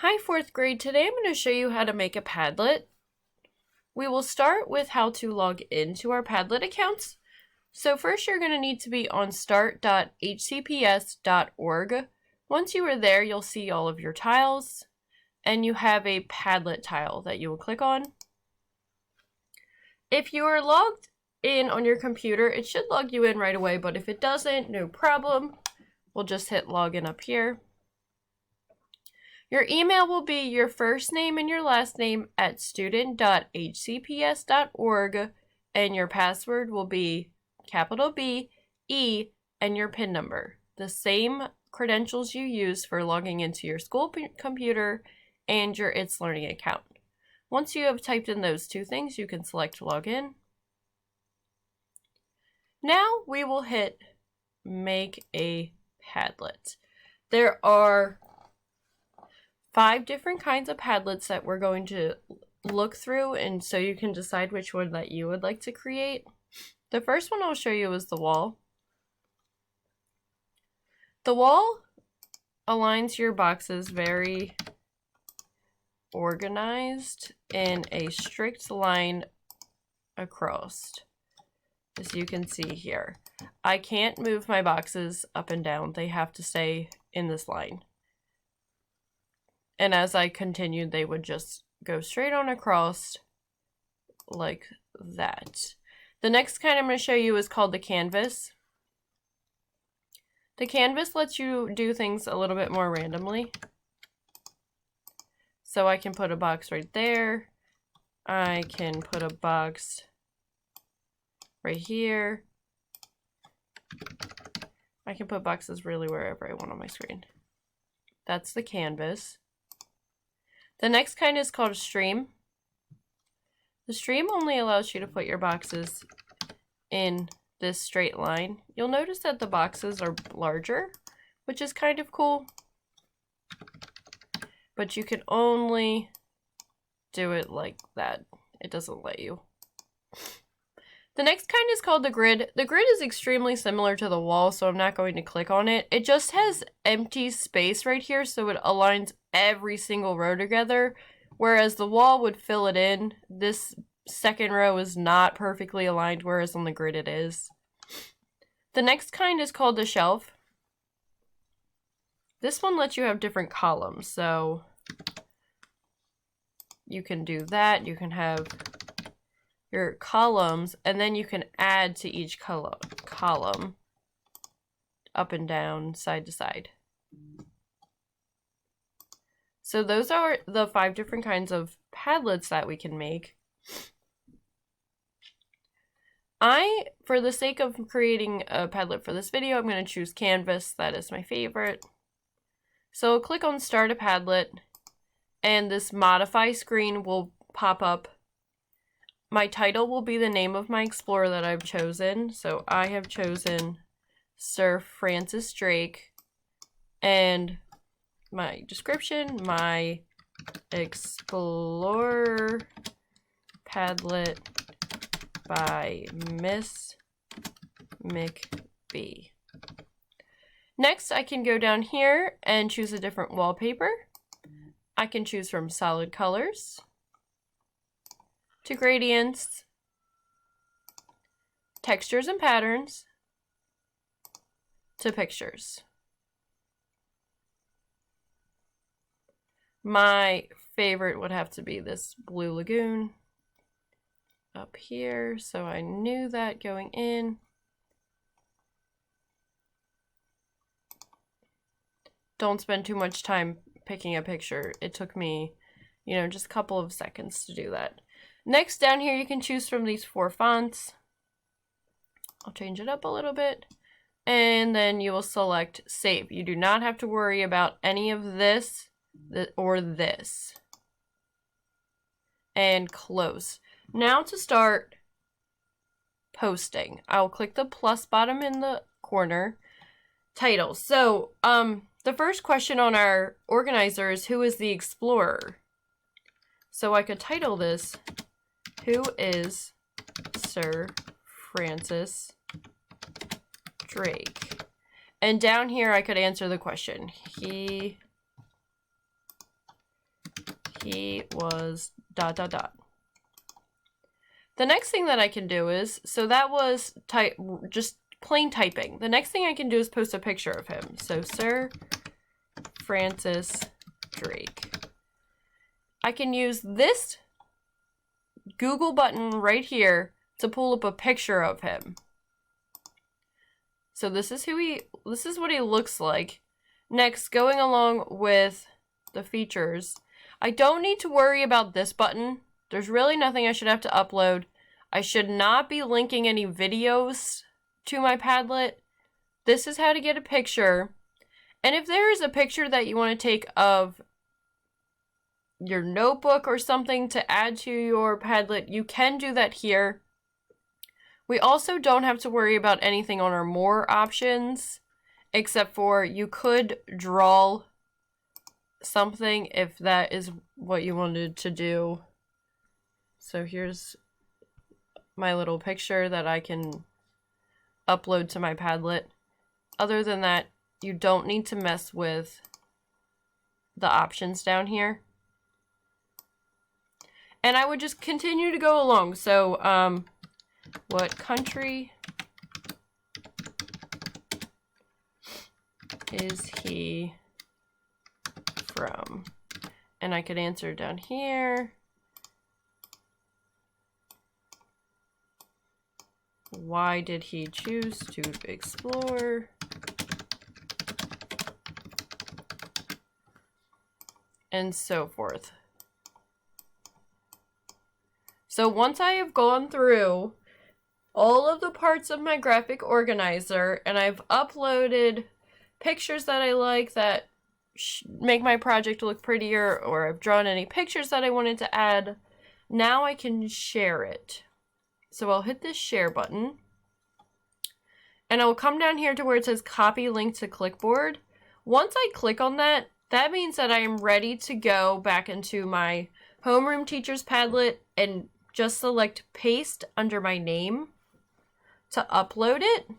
Hi, 4th grade. Today I'm going to show you how to make a Padlet. We will start with how to log into our Padlet accounts. So first you're going to need to be on start.hcps.org. Once you are there, you'll see all of your tiles, and you have a Padlet tile that you will click on. If you are logged in on your computer, it should log you in right away, but if it doesn't, no problem. We'll just hit login up here. Your email will be your first name and your last name at student.hcps.org, and your password will be capital B, E, and your PIN number. The same credentials you use for logging into your school computer and your It's Learning account. Once you have typed in those two things, you can select Login. Now we will hit Make a Padlet. There are 5 different kinds of Padlets that we're going to look through, and so you can decide which one that you would like to create. The first one I'll show you is the wall. The wall aligns your boxes very organized in a strict line across, as you can see here. I can't move my boxes up and down. They have to stay in this line. And as I continued, they would just go straight on across like that. The next kind I'm going to show you is called the canvas. The canvas lets you do things a little bit more randomly. So I can put a box right there. I can put a box right here. I can put boxes really wherever I want on my screen. That's the canvas. The next kind is called a stream. The stream only allows you to put your boxes in this straight line. You'll notice that the boxes are larger, which is kind of cool. But you can only do it like that. It doesn't let you. The next kind is called the grid. The grid is extremely similar to the wall, so I'm not going to click on it. It just has empty space right here, so it aligns every single row together, whereas the wall would fill it in. This second row is not perfectly aligned, whereas on the grid it is. The next kind is called the shelf. This one lets you have different columns, so you can do that. You can have your columns, and then you can add to each column up and down, side to side. So those are the 5 different kinds of Padlets that we can make. For the sake of creating a Padlet for this video, I'm going to choose Canvas. That is my favorite. So I'll click on Start a Padlet, and this Modify screen will pop up. My title will be the name of my explorer that I've chosen. So I have chosen Sir Francis Drake, and my description, my Explorer Padlet by Miss McBee. Next, I can go down here and choose a different wallpaper. I can choose from solid colors to gradients, textures and patterns, to pictures. My favorite would have to be this blue lagoon up here, so I knew that going in. Don't spend too much time picking a picture. It took me, just a couple of seconds to do that. Next, down here, you can choose from these 4 fonts. I'll change it up a little bit. And then you will select Save. You do not have to worry about any of this or this. And Close. Now to start posting, I'll click the plus bottom in the corner. Title. So, the first question on our organizer is, who is the explorer? So I could title this, Who is Sir Francis Drake? And down here I could answer the question. He he was ... The next thing that I can do is, so that was just plain typing. The next thing I can do is post a picture of him. So Sir Francis Drake. I can use this Google button right here to pull up a picture of him. So this is what he looks like. Next, going along with the features, I don't need to worry about this button. There's really nothing I should have to upload. I should not be linking any videos to my Padlet. This is how to get a picture. And if there is a picture that you want to take of your notebook or something to add to your Padlet, you can do that here. We also don't have to worry about anything on our more options, except for you could draw something if that is what you wanted to do. So here's my little picture that I can upload to my Padlet. Other than that, you don't need to mess with the options down here. And I would just continue to go along. So, what country is he from? And I could answer down here. Why did he choose to explore? And so forth. So once I have gone through all of the parts of my graphic organizer and I've uploaded pictures that I like that make my project look prettier, or I've drawn any pictures that I wanted to add, now I can share it. So I'll hit this share button and I will come down here to where it says copy link to clipboard. Once I click on that, that means that I am ready to go back into my homeroom teacher's Padlet and just select paste under my name to upload it.